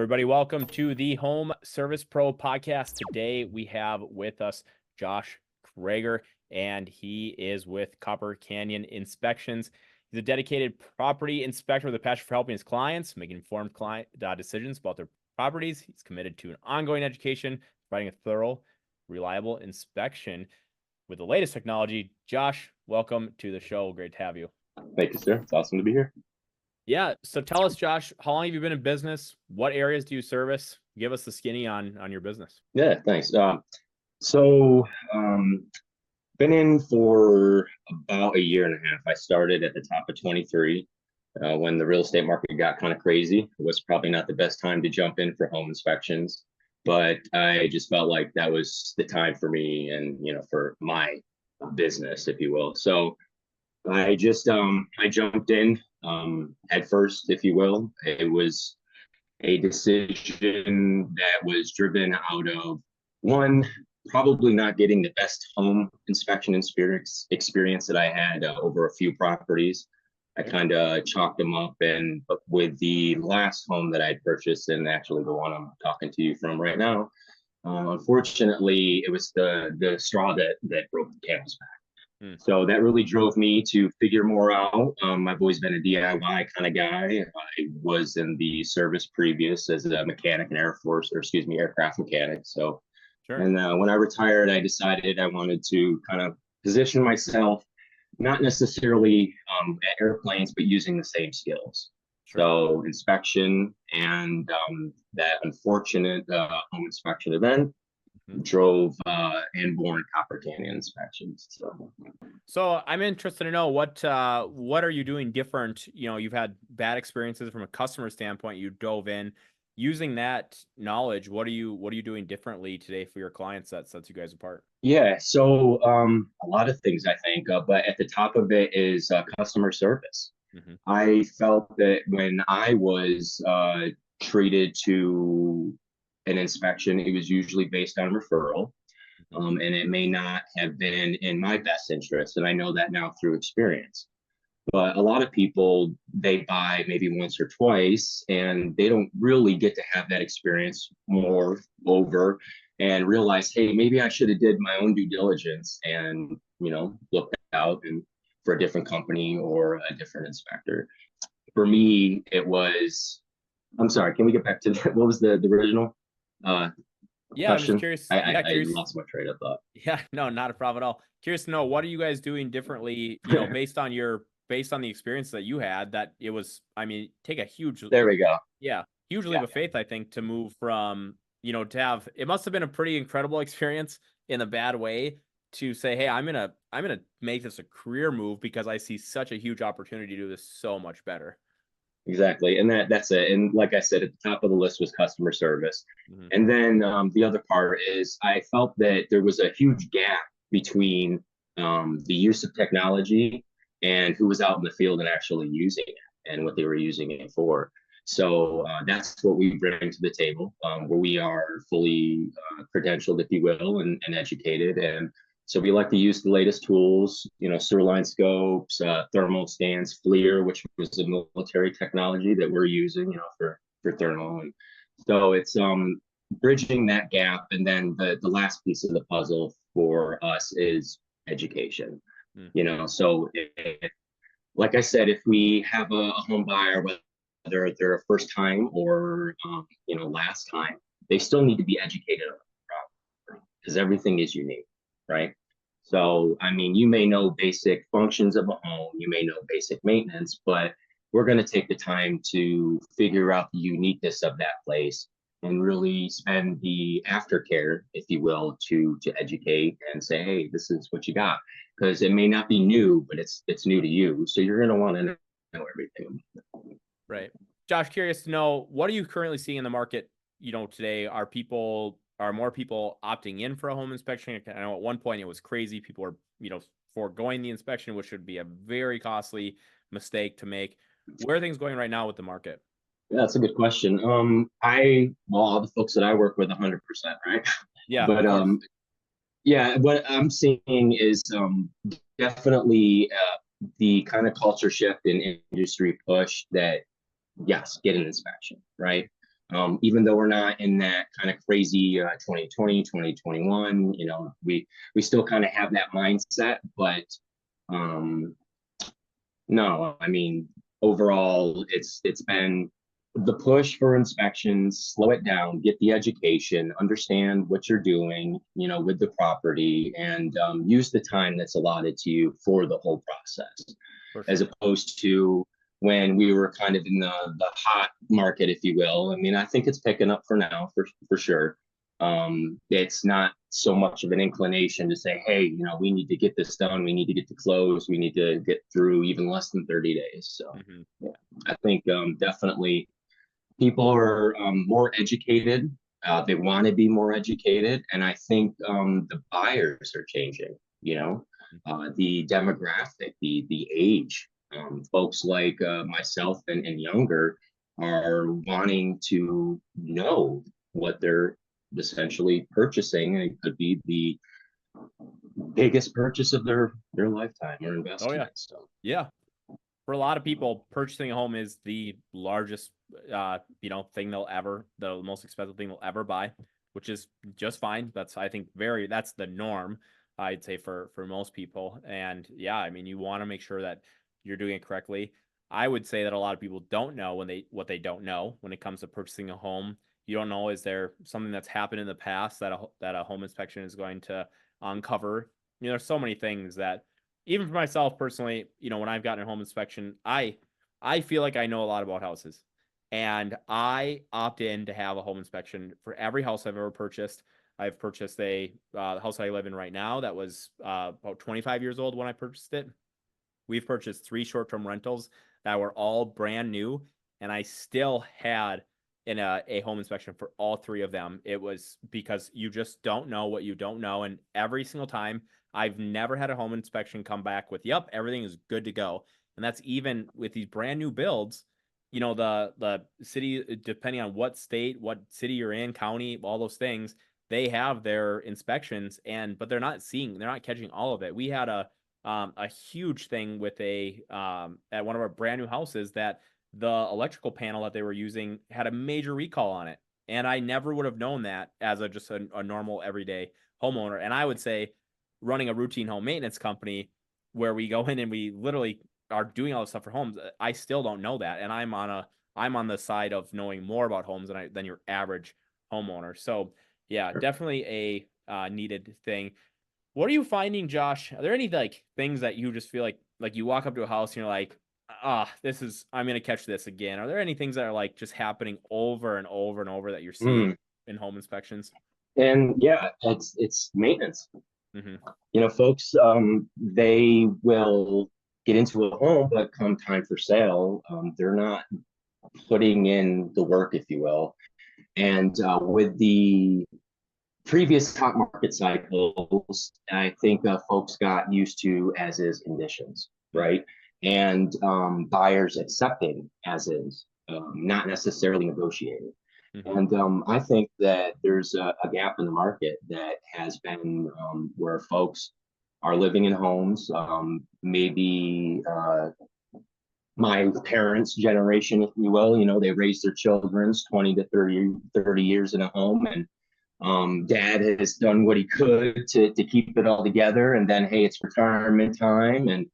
Everybody, welcome to the Home Service Pro podcast. Today we have with us Josh Krager, and he is with Copper Canyon Inspections. He's a dedicated property inspector with a passion for helping his clients, making informed client decisions about their properties. He's committed to an ongoing education, providing a thorough, reliable inspection with the latest technology. Josh, welcome to the show. Great to have you. Thank you, sir. It's awesome to be here. Yeah. So tell us, Josh, how long have you been in business? What areas do you service? Give us the skinny on your business. Yeah, thanks. Been in for about a year and a half. I started at the top of 23 when the real estate market got kind of crazy. It was probably not the best time to jump in for home inspections, but I just felt like that was the time for me and, for my business, if you will. So I jumped in head first, if you will. It was a decision that was driven out of one, probably not getting the best home inspection experience that I had over a few properties. I kind of chalked them up, and but with the last home that I purchased, and actually the one I'm talking to you from right now, unfortunately, it was the straw that broke the camel's back. So that really drove me to figure more out. I've always been a DIY kind of guy. I was in the service previous as a mechanic in aircraft mechanic. So, Sure. And when I retired, I decided I wanted to kind of position myself, not necessarily at airplanes, but using the same skills. Sure. So inspection and that unfortunate home inspection event drove inborn Copper Canyon Inspections. So I'm interested to know what are you doing different? You've had bad experiences from a customer standpoint. You dove in using that knowledge. What are you doing differently today for your clients that sets you guys apart? Yeah, so a lot of things I think, but at the top of it is customer service. I felt that when I was treated to an inspection, it was usually based on referral, and it may not have been in my best interest. And I know that now through experience. But a lot of people, they buy maybe once or twice, and they don't really get to have that experience more over and realize, hey, maybe I should have did my own due diligence and, looked out and for a different company or a different inspector. For me, it was, I'm sorry, can we get back to what was the original Yeah, question? I'm just curious. I lost my train of thought. Yeah, no, not a problem at all. Curious to know, what are you guys doing differently, based on the experience that you had, that it was, take a huge, there we go. Yeah, huge leap of faith, I think, to move from, to have, it must have been a pretty incredible experience in a bad way to say, hey, I'm gonna make this a career move because I see such a huge opportunity to do this so much better. Exactly. And that's it. And like I said, at the top of the list was customer service. And then the other part is I felt that there was a huge gap between the use of technology and who was out in the field and actually using it and what they were using it for. So that's what we bring to the table, where we are fully credentialed, if you will, and educated. And so we like to use the latest tools, sewer line scopes, thermal scans, FLIR, which was the military technology that we're using, for thermal. And so it's bridging that gap. And then the last piece of the puzzle for us is education. So like I said, if we have a home buyer, whether they're a first time or last time, they still need to be educated on the problem because everything is unique. Right. So, you may know basic functions of a home, you may know basic maintenance, but we're going to take the time to figure out the uniqueness of that place and really spend the aftercare, if you will, to educate and say, hey, this is what you got. Because it may not be new, but it's new to you. So you're going to want to know everything. Right. Josh, curious to know, what are you currently seeing in the market, today? Are more people opting in for a home inspection? I know at one point it was crazy. People were, foregoing the inspection, which would be a very costly mistake to make. Where are things going right now with the market? Yeah, that's a good question. All the folks that I work with, 100%, right? Yeah. But yeah, what I'm seeing is definitely the kind of culture shift in industry push that, yes, get an inspection, right? Even though we're not in that kind of crazy 2020, 2021, we still kind of have that mindset, but um, no, I mean, overall, it's been the push for inspections, slow it down, get the education, understand what you're doing, with the property, and use the time that's allotted to you for the whole process, For as sure. opposed to when we were kind of in the hot market, if you will. I mean, I think it's picking up for now, for sure. It's not so much of an inclination to say, hey, we need to get this done, we need to get to close, we need to get through even less than 30 days. So Hmm. yeah, I think definitely people are more educated. They want to be more educated, and I think the buyers are changing. The demographic, the age. Folks like myself and younger are wanting to know what they're essentially purchasing. It could be the biggest purchase of their lifetime or Oh yeah. investment. So Yeah. For a lot of people, purchasing a home is the largest, thing the most expensive thing they'll ever buy, which is just fine. I think, that's the norm, I'd say for most people. And yeah, I mean, you want to make sure that you're doing it correctly. I would say that a lot of people don't know what they don't know when it comes to purchasing a home. You don't know, is there something that's happened in the past that a home inspection is going to uncover? There's so many things that, even for myself personally, when I've gotten a home inspection, I feel like I know a lot about houses. And I opt in to have a home inspection for every house I've ever purchased. I've purchased the house I live in right now that was about 25 years old when I purchased it. We've purchased 3 short-term rentals that were all brand new, and I still had a home inspection for all 3 of them. It was because you just don't know what you don't know, and every single time, I've never had a home inspection come back with, "Yep, everything is good to go." And that's even with these brand new builds. The city, depending on what state, what city you're in, county, all those things, they have their inspections, but they're not catching all of it. We had a huge thing with at one of our brand new houses, that the electrical panel that they were using had a major recall on it. And I never would have known that as just a normal everyday homeowner. And I would say, running a routine home maintenance company where we go in and we literally are doing all this stuff for homes, I still don't know that. And I'm on the side of knowing more about homes than your average homeowner. So yeah, definitely a needed thing. What are you finding, Josh? Are there any things that you just feel like you walk up to a house and you're like, I'm gonna catch this again? Are there any things that are just happening over and over and over that you're seeing mm. in home inspections? And yeah, it's maintenance. Mm-hmm. Folks, they will get into a home, but come time for sale, they're not putting in the work, if you will. And with the previous top market cycles, I think folks got used to as is conditions, right? And buyers accepting as is, not necessarily negotiating. Mm-hmm. And I think that there's a gap in the market that has been where folks are living in homes, maybe my parents' generation, if you will, they raised their children's 20 to 30 years in a home. And dad has done what he could to keep it all together. And then, hey, it's retirement time. And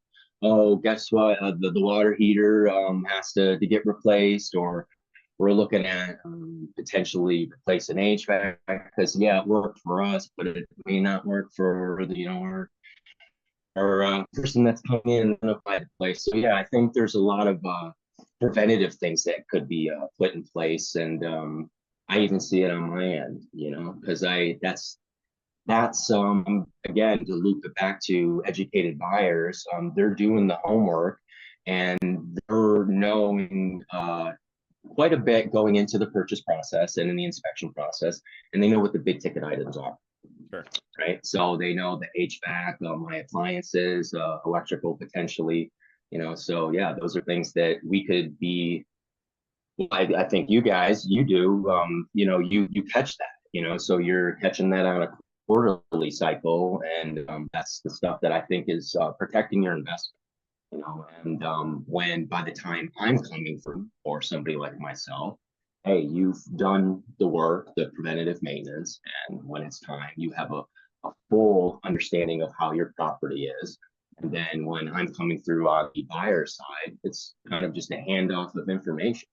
oh, guess what? The water heater has to get replaced, or we're looking at potentially replacing HVAC because, yeah, it worked for us, but it may not work for our person that's coming in and apply the place. So yeah, I think there's a lot of preventative things that could be put in place, and I even see it on my end, because I that's again, to loop it back to educated buyers. They're doing the homework, and they're knowing quite a bit going into the purchase process and in the inspection process, and they know what the big ticket items are. Sure. Right. So they know the HVAC, my appliances, electrical potentially, so yeah, those are things that we could be. I think you do, you catch that, so you're catching that on a quarterly cycle. And that's the stuff that I think is protecting your investment, and when by the time I'm coming from, or somebody like myself, hey, you've done the work, the preventative maintenance, and when it's time, you have a full understanding of how your property is. And then when I'm coming through on the buyer side, it's kind of just a handoff of information.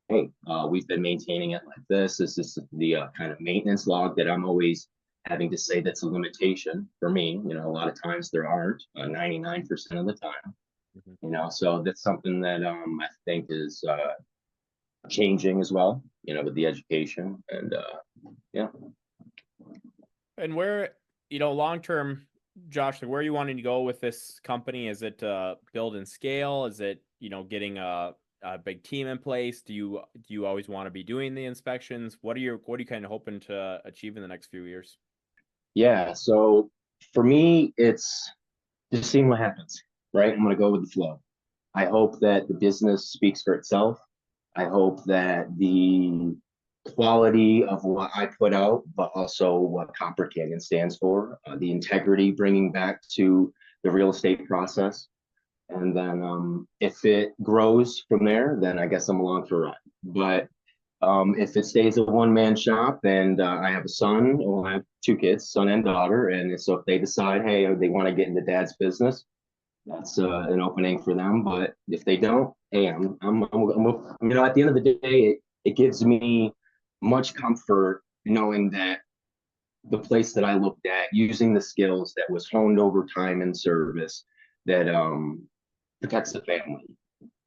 Hey, we've been maintaining it like this. This is the kind of maintenance log that I'm always having to say that's a limitation for me. A lot of times there aren't, 99% of the time. Mhm. So that's something that I think is changing as well, with the education and yeah. And where, long term, Josh, like where are you wanting to go with this company? Is it build and scale? Is it, getting a big team in place? Do you always want to be doing the inspections? What are you kind of hoping to achieve in the next few years? Yeah, so for me, it's just seeing what happens, right? I'm going to go with the flow. I hope that the business speaks for itself. I hope that the quality of what I put out, but also what Copper Canyon stands for, the integrity bringing back to the real estate process. And then if it grows from there, then I guess I'm along for a ride. But if it stays a one-man shop and I have a son, or I have two kids, son and daughter, and so if they decide, hey, they want to get into dad's business, that's an opening for them. But if they don't, hey, at the end of the day, it gives me much comfort knowing that the place that I looked at, using the skills that was honed over time and service, that protects the family.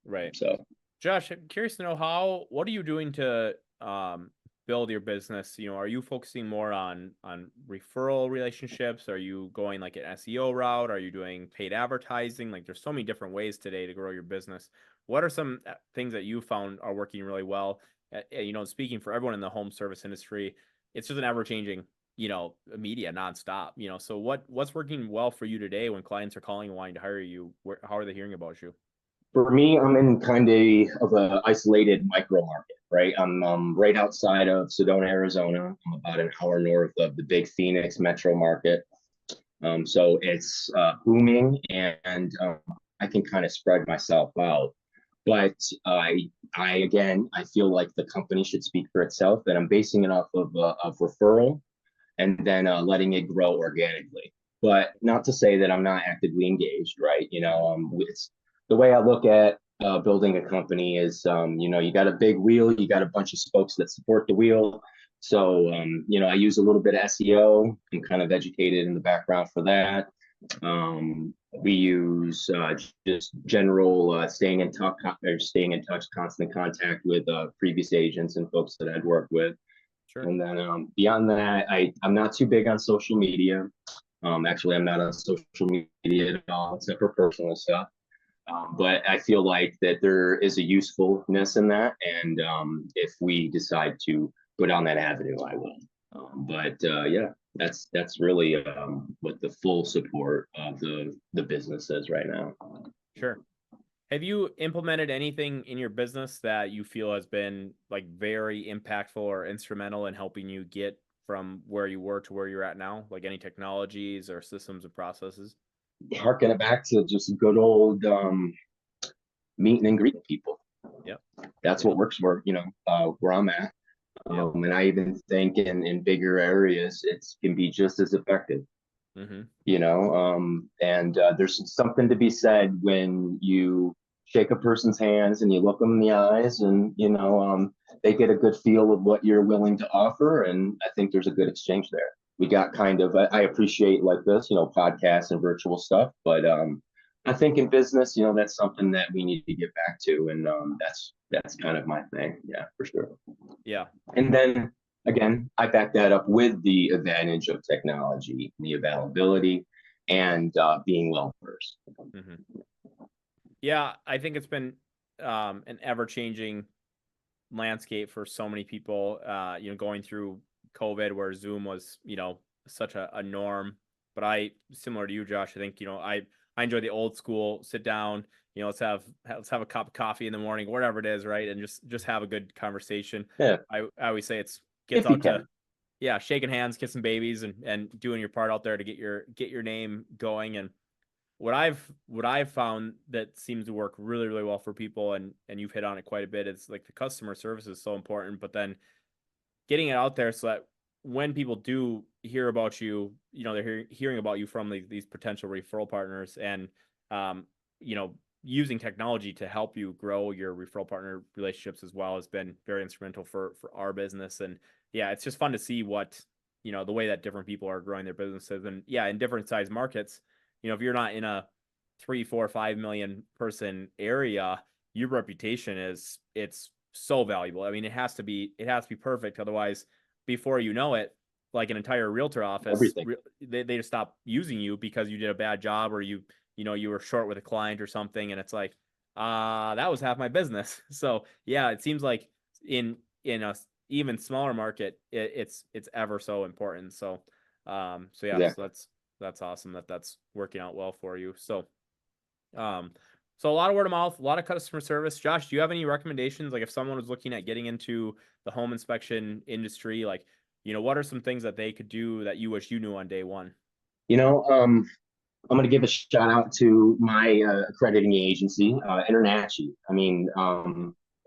Right. So Josh, I'm curious to know what are you doing to build your business? Are you focusing more on referral relationships? Are you going like an SEO route? Are you doing paid advertising? Like there's so many different ways today to grow your business. What are some things that you found are working really well? Speaking for everyone in the home service industry, it's just an ever-changing, media nonstop. So what's working well for you today when clients are calling and wanting to hire you? How are they hearing about you? for me, I'm in kind of an isolated micro market, right? I'm right outside of Sedona, Arizona. I'm about an hour north of the big Phoenix metro market. So it's booming, and I can kind of spread myself out. But I feel like the company should speak for itself, and I'm basing it off of referral and then letting it grow organically. But not to say that I'm not actively engaged, right? It's the way I look at building a company is, you got a big wheel, you got a bunch of spokes that support the wheel. So, I use a little bit of SEO. I'm kind of educated in the background for that. We use just general staying in touch, constant contact with previous agents and folks that I'd worked with. Sure. And then beyond that, I'm not too big on social media. Actually, I'm not on social media at all, except for personal stuff. But I feel like that there is a usefulness in that, and if we decide to go down that avenue, I will. But yeah, that's really what the full support of the business is right now. Sure. Have you implemented anything in your business that you feel has been like very impactful or instrumental in helping you get from where you were to where you're at now? Like any technologies or systems and processes? Harking it back to just good old meeting and greeting people. Yep. That's Yep. what works for where I'm at. Yep. And I even think in bigger areas, it can be just as effective. Mm-hmm. And there's something to be said when you shake a person's hands and you look them in the eyes, and they get a good feel of what you're willing to offer, and I think there's a good exchange there. We got kind of I appreciate like this, podcasts and virtual stuff, but I think in business, that's something that we need to get back to, and that's kind of my thing. Yeah, for sure. Yeah. And then again, I back that up with the advantage of technology, the availability, and being well versed. Mm-hmm. Yeah. I think it's been an ever-changing landscape for so many people, going through COVID where Zoom was, such a norm. But similar to you, Josh, I think, I enjoy the old school sit down, let's have a cup of coffee in the morning, whatever it is, right? And just have a good conversation. Yeah, I always say gets if you out to, can. yeah, shaking hands, kissing babies and doing your part out there to get your name going. And what I've found that seems to work really, really well for people, and you've hit on it quite a bit, is like the customer service is so important, but then getting it out there so that when people do hear about you, they're hearing about you from these potential referral partners, and um, using technology to help you grow your referral partner relationships as well has been very instrumental for our business. And yeah, it's just fun to see what, the way that different people are growing their businesses. And yeah, in different size markets, if you're not in a 3, 4, 5 million person area, your reputation it's so valuable. I mean, it has to be perfect. Otherwise, before you know it, like an entire realtor office, they just stop using you because you did a bad job, or you were short with a client or something, and it's like, that was half my business. So yeah, it seems like in a even smaller market, it's ever so important. So yeah, exactly. So that's awesome that's working out well for you. So so a lot of word of mouth, a lot of customer service. Josh, do you have any recommendations? Like if someone was looking at getting into the home inspection industry, like, what are some things that they could do that you wish you knew on day one? I'm going to give a shout out to my accrediting agency, Internachi. I mean,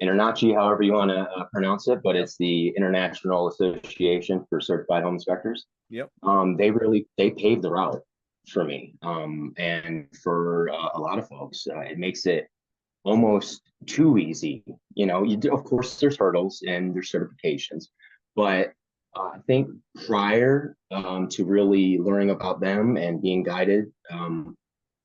Internachi, however you want to pronounce it, but it's the International Association for Certified Home Inspectors. Yep. They paved the route for me, and for a lot of folks. It makes it almost too easy. Of course, there's hurdles and there's certifications, but I think prior to really learning about them and being guided,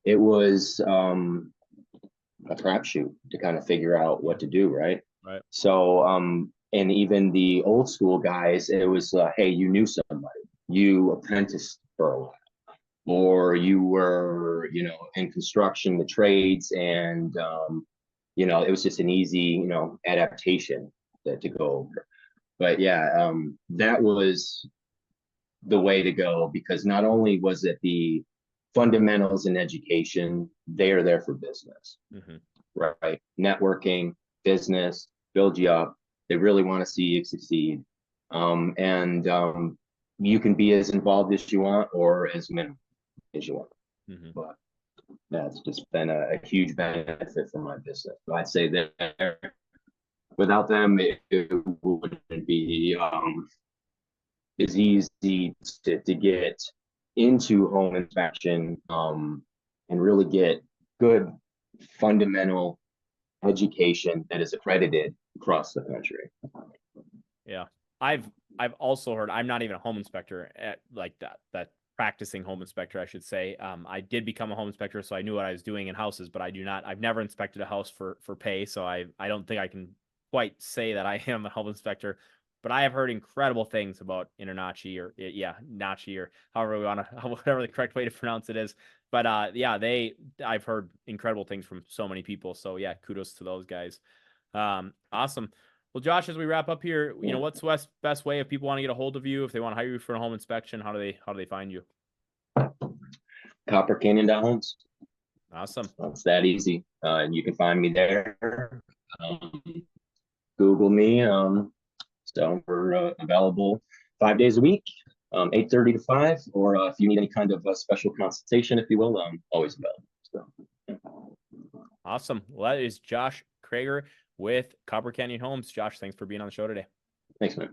it was a crapshoot to kind of figure out what to do, right? Right. So, and even the old school guys, it was, hey, you knew somebody, you apprenticed for a while, or you were, in construction, the trades, and it was just an easy, adaptation to go over. But yeah, that was the way to go, because not only was it the fundamentals in education, they are there for business, right? Networking, business, build you up. They really want to see you succeed. And you can be as involved as you want or as minimal as you want. But that's just been a huge benefit for my business. So I'd say that without them, it wouldn't be as easy to get into home inspection and really get good fundamental education that is accredited across the country. Yeah, I've also heard, I'm not even a home inspector at like that practicing home inspector, I should say. I did become a home inspector, so I knew what I was doing in houses, but I've never inspected a house for pay, so I don't think I can quite say that I am a home inspector. But I have heard incredible things about Internachi, or Nachi, or however we want to, whatever the correct way to pronounce it is. But I've heard incredible things from so many people. So yeah, kudos to those guys. Awesome. Well, Josh, as we wrap up here, what's the best way if people want to get a hold of you, if they want to hire you for a home inspection, how do they find you? Copper Canyon Homes. Awesome. It's that easy. And you can find me there. Google me. So we're available 5 days a week, 8:30 to 5, or if you need any kind of special consultation, if you will, always available. So. Awesome. Well, that is Josh Krager with Copper Canyon Homes. Josh, thanks for being on the show today. Thanks, man.